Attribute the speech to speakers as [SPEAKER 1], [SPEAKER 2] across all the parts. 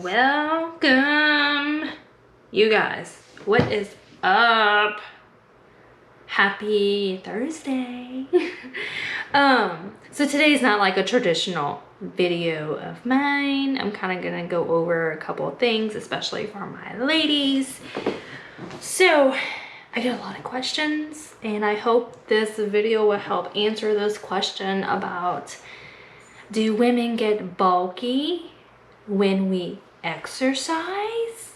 [SPEAKER 1] Welcome, you guys. What is up? Happy Thursday. So today's not like a traditional video of mine. I'm kind of gonna go over a couple of things, especially for my ladies. So I get a lot of questions, and I hope this video will help answer this question about, do women get bulky when we exercise?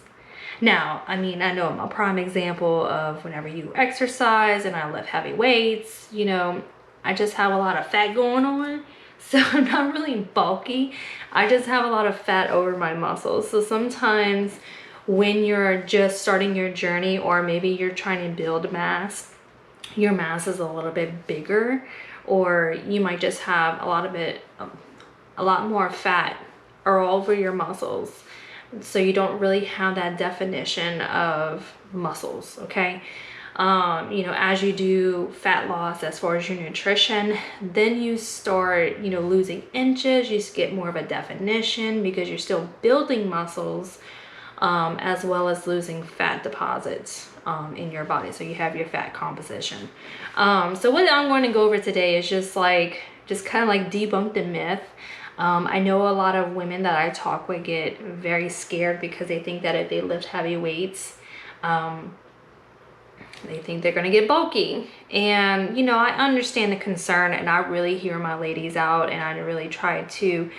[SPEAKER 1] Now, I mean, I know I'm a prime example of whenever you exercise and I lift heavy weights, you know, I just have a lot of fat going on. So I'm not really bulky. I just have a lot of fat over my muscles. So sometimes when you're just starting your journey, or maybe you're trying to build mass, your mass is a little bit bigger, or you might just have a lot more fat all over your muscles, so you don't really have that definition of muscles. Okay, you know, as you do fat loss as far as your nutrition, then you start, you know, losing inches, you get more of a definition because you're still building muscles, as well as losing fat deposits in your body. So you have your fat composition. So what I'm going to go over today is just kind of like debunk the myth. I know a lot of women that I talk with get very scared because they think that if they lift heavy weights, they think they're going to get bulky. And, you know, I understand the concern, and I really hear my ladies out, and I really try to,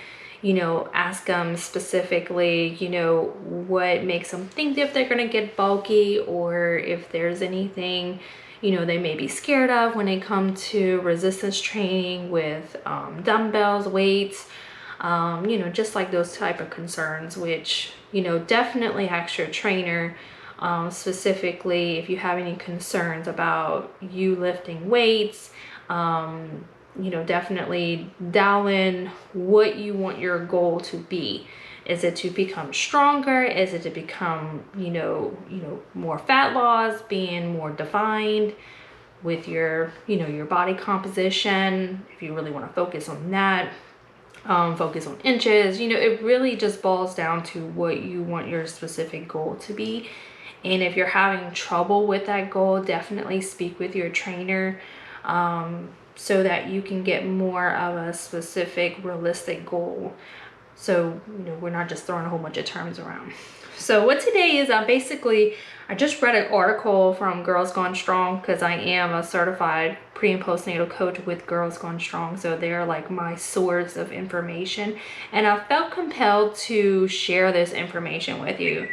[SPEAKER 1] you know, ask them specifically, you know, what makes them think if they're going to get bulky, or if there's anything, you know, they may be scared of when they come to resistance training with dumbbells, weights, you know, just like those type of concerns, which, you know, definitely ask your trainer, specifically if you have any concerns about you lifting weights. You know, definitely dial in what you want your goal to be. Is it to become stronger? Is it to become, you know, more fat loss, being more defined with your, you know, your body composition? If you really want to focus on that, focus on inches, you know, it really just boils down to what you want your specific goal to be. And if you're having trouble with that goal, definitely speak with your trainer, so that you can get more of a specific, realistic goal. So, you know, we're not just throwing a whole bunch of terms around. So what today is, I just read an article from Girls Gone Strong, because I am a certified pre and postnatal coach with Girls Gone Strong. So they're like my source of information. And I felt compelled to share this information with you.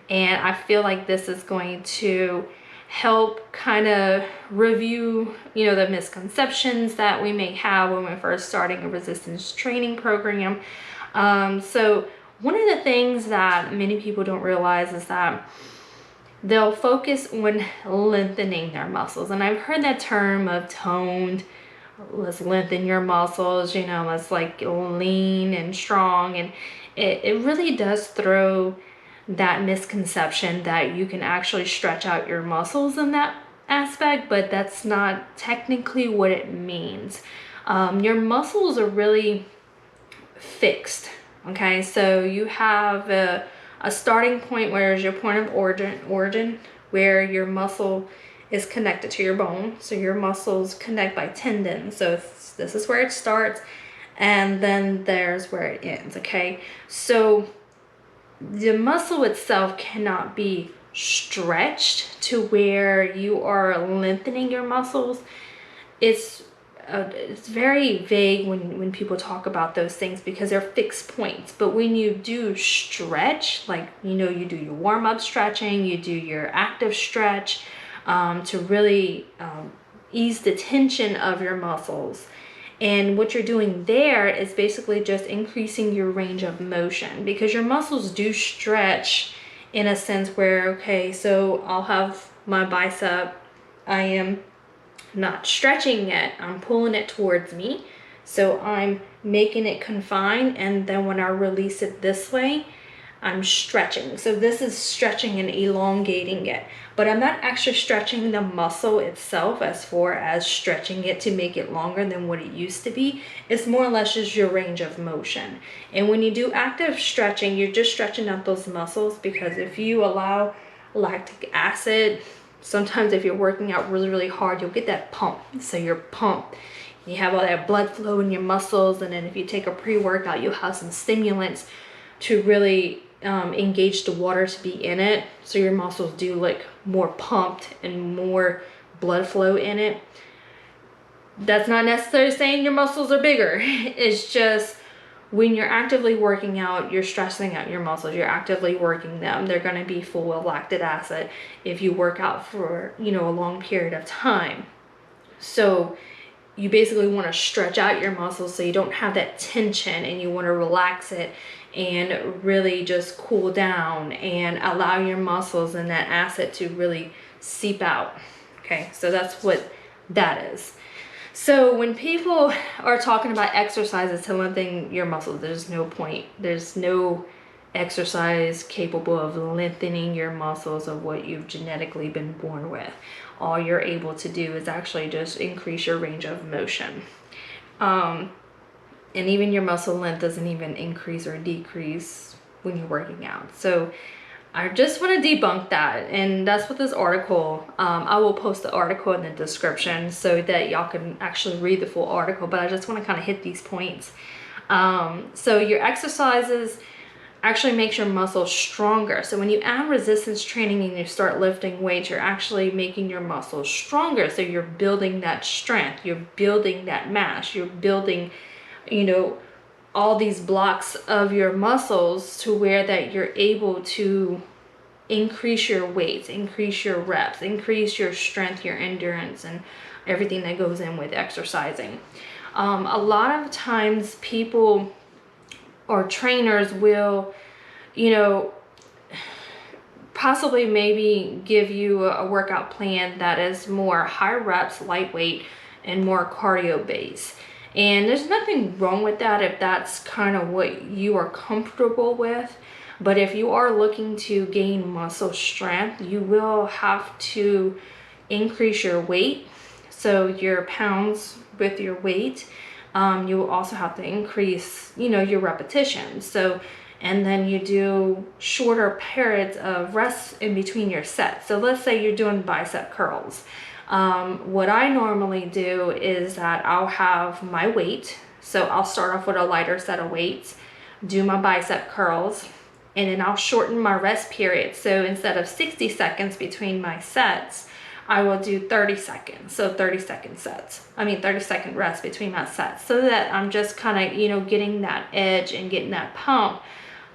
[SPEAKER 1] And I feel like this is going to help kind of review, you know, the misconceptions that we may have when we're first starting a resistance training program. So one of the things that many people don't realize is that they'll focus on lengthening their muscles. And I've heard that term of toned, let's lengthen your muscles, you know, let's like lean and strong. And it really does throw that misconception that you can actually stretch out your muscles in that aspect, but that's not technically what it means. Your muscles are really fixed. Okay, so you have a starting point, where is your point of origin, where your muscle is connected to your bone. So your muscles connect by tendons. So this is where it starts, and then there's where it ends. Okay, so the muscle itself cannot be stretched to where you are lengthening your muscles. It's very vague when people talk about those things, because they're fixed points. But when you do stretch, like, you know, you do your warm-up stretching, you do your active stretch, to really ease the tension of your muscles. And what you're doing there is basically just increasing your range of motion, because your muscles do stretch in a sense where, okay, so I'll have my bicep, I am not stretching it, I'm pulling it towards me. So I'm making it confined, and then when I release it this way, I'm stretching. So this is stretching and elongating it, but I'm not actually stretching the muscle itself as far as stretching it to make it longer than what it used to be. It's more or less just your range of motion. And when you do active stretching, you're just stretching out those muscles, because if you allow lactic acid, sometimes if you're working out really, really hard, you'll get that pump. So you're pumped. You have all that blood flow in your muscles, and then if you take a pre-workout, you'll have some stimulants to really engage the water to be in it, so your muscles do like more pumped and more blood flow in it. That's not necessarily saying your muscles are bigger. It's just when you're actively working out, you're stressing out your muscles, you're actively working them. They're going to be full of lactic acid if you work out for, you know, a long period of time. So you basically want to stretch out your muscles so you don't have that tension, and you want to relax it and really just cool down and allow your muscles and that acid to really seep out. Okay, so that's what that is. So when people are talking about exercises to lengthen your muscles, there's no point. There's no exercise capable of lengthening your muscles of what you've genetically been born with. All you're able to do is actually just increase your range of motion. And even your muscle length doesn't even increase or decrease when you're working out. So I just want to debunk that, and that's what this article, I will post the article in the description so that y'all can actually read the full article, but I just want to kind of hit these points. So your exercises actually makes your muscles stronger. So when you add resistance training and you start lifting weights, you're actually making your muscles stronger. So you're building that strength, you're building that mass, you're building, you know, all these blocks of your muscles to where that you're able to increase your weights, increase your reps, increase your strength, your endurance, and everything that goes in with exercising. A lot of times people or trainers will, you know, possibly maybe give you a workout plan that is more high reps, lightweight, and more cardio based. And there's nothing wrong with that if that's kind of what you are comfortable with. But if you are looking to gain muscle strength, you will have to increase your weight. So your pounds with your weight. You will also have to increase, you know, your repetitions. So, and then you do shorter periods of rest in between your sets. So let's say you're doing bicep curls. What I normally do is that I'll have my weight. So I'll start off with a lighter set of weights, do my bicep curls, and then I'll shorten my rest period. So instead of 60 seconds between my sets, I will do 30 seconds. So 30-second sets. 30-second rest between my sets, so that I'm just kind of, you know, getting that edge and getting that pump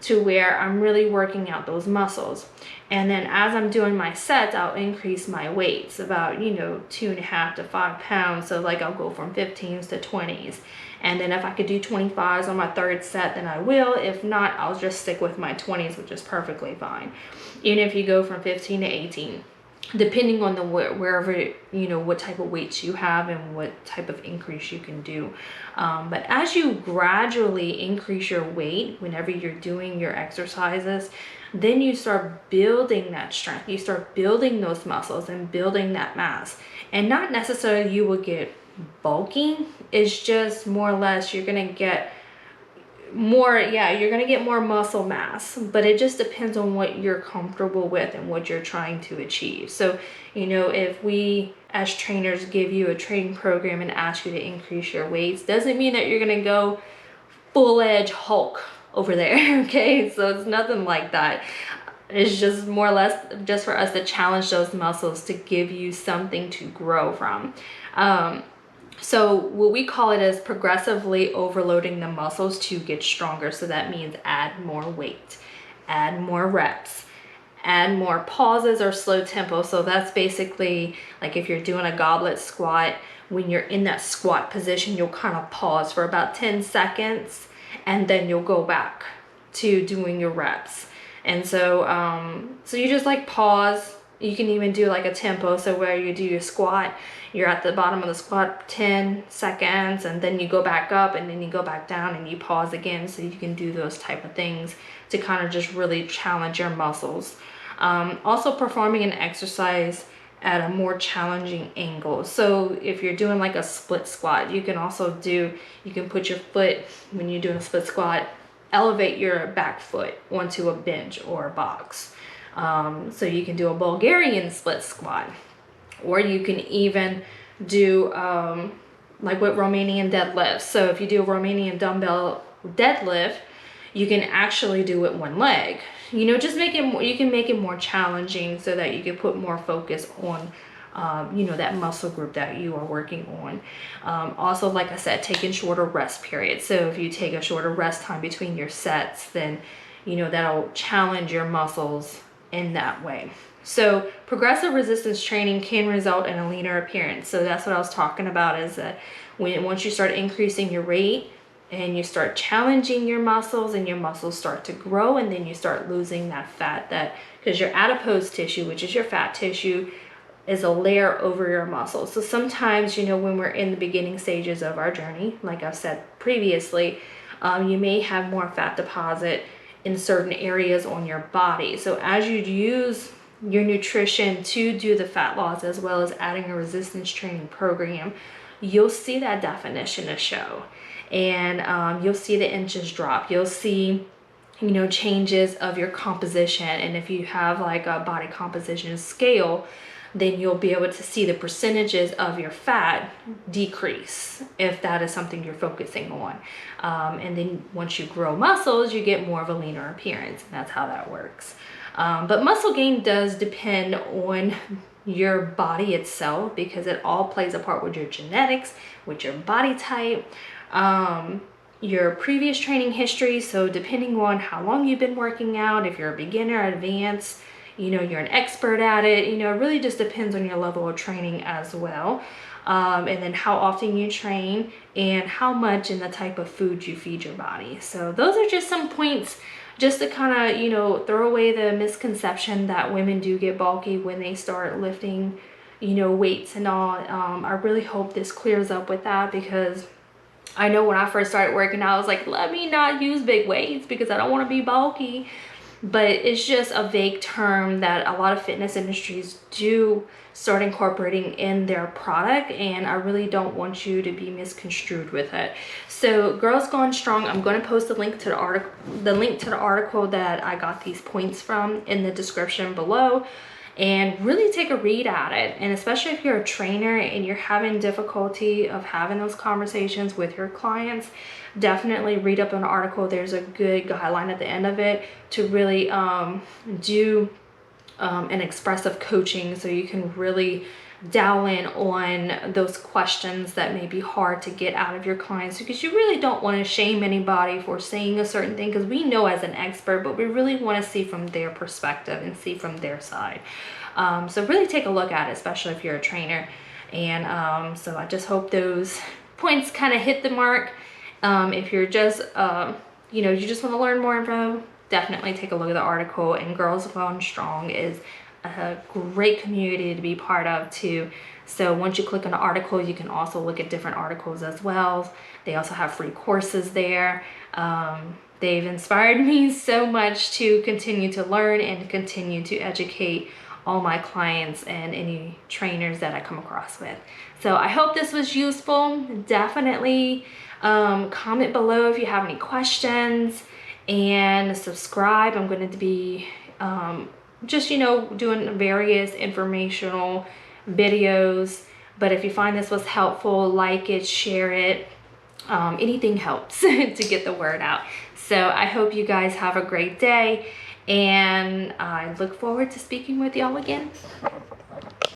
[SPEAKER 1] to where I'm really working out those muscles. And then as I'm doing my sets, I'll increase my weights about, you know, 2.5 to 5 pounds. So like I'll go from 15s to 20s. And then if I could do 25s on my third set, then I will. If not, I'll just stick with my 20s, which is perfectly fine. Even if you go from 15 to 18. Depending on the wherever, you know, what type of weights you have and what type of increase you can do. But as you gradually increase your weight whenever you're doing your exercises, then you start building that strength. You start building those muscles and building that mass. And not necessarily you will get bulky. It's just more or less you're going to get more, you're going to get more muscle mass, but it just depends on what you're comfortable with and what you're trying to achieve. So, you know, if we as trainers give you a training program and ask you to increase your weights, doesn't mean that you're going to go full edge Hulk over there. Okay. So it's nothing like that. It's just more or less just for us to challenge those muscles to give you something to grow from. So what we call it is progressively overloading the muscles to get stronger. So that means add more weight, add more reps, add more pauses or slow tempo. So that's basically like if you're doing a goblet squat, when you're in that squat position, you'll kind of pause for about 10 seconds and then you'll go back to doing your reps. And so, so you just like pause You can even do like a tempo, so where you do your squat, you're at the bottom of the squat 10 seconds, and then you go back up, and then you go back down, and you pause again. So you can do those type of things to kind of just really challenge your muscles. Also performing an exercise at a more challenging angle. So if you're doing like a split squat, you can also do, you can put your foot, when you're doing a split squat, elevate your back foot onto a bench or a box. So you can do a Bulgarian split squat, or you can even do like with Romanian deadlifts. So if you do a Romanian dumbbell deadlift, you can actually do it one leg. You know, just make it more, you can make it more challenging so that you can put more focus on you know, that muscle group that you are working on. Also, like I said, taking shorter rest periods. So if you take a shorter rest time between your sets, then, you know, that'll challenge your muscles in that way. So progressive resistance training can result in a leaner appearance. So that's what I was talking about, is that once you start increasing your rate and you start challenging your muscles, and your muscles start to grow, and then you start losing that fat, that because your adipose tissue, which is your fat tissue, is a layer over your muscles. So sometimes, you know, when we're in the beginning stages of our journey, like I've said previously, you may have more fat deposit in certain areas on your body. So as you use your nutrition to do the fat loss, as well as adding a resistance training program, you'll see that definition to show. And you'll see the inches drop. You'll see, you know, changes of your composition. And if you have like a body composition scale, then you'll be able to see the percentages of your fat decrease if that is something you're focusing on. And then once you grow muscles, you get more of a leaner appearance. And that's how that works. But muscle gain does depend on your body itself, because it all plays a part with your genetics, with your body type, your previous training history. So depending on how long you've been working out, if you're a beginner, advanced, you know, you're an expert at it, you know, it really just depends on your level of training as well. And then how often you train, and how much and the type of food you feed your body. So those are just some points just to kind of, you know, throw away the misconception that women do get bulky when they start lifting, you know, weights and all. I really hope this clears up with that, because I know when I first started working out, I was like, let me not use big weights because I don't want to be bulky. But it's just a vague term that a lot of fitness industries do start incorporating in their product, and I really don't want you to be misconstrued with it. So Girls Gone Strong, I'm going to post the link to the article that I got these points from in the description below, and really take a read at it. And especially if you're a trainer and you're having difficulty of having those conversations with your clients, definitely read up an article. There's a good guideline at the end of it to really do an expressive coaching, so you can really dial in on those questions that may be hard to get out of your clients, because you really don't want to shame anybody for saying a certain thing, because we know as an expert, but we really want to see from their perspective and see from their side. So really take a look at it, especially if you're a trainer. And so I just hope those points kind of hit the mark. If you're just, you know, you just want to learn more info, definitely take a look at the article. And Girls Gone Strong is a great community to be part of too. So once you click on the article, you can also look at different articles as well. They also have free courses there. They've inspired me so much to continue to learn and to continue to educate all my clients and any trainers that I come across with. So I hope this was useful. Definitely comment below if you have any questions, and subscribe. I'm going to be just, you know, doing various informational videos. But if you find this was helpful, like it, share it. Anything helps to get the word out. So I hope you guys have a great day, and I look forward to speaking with y'all again.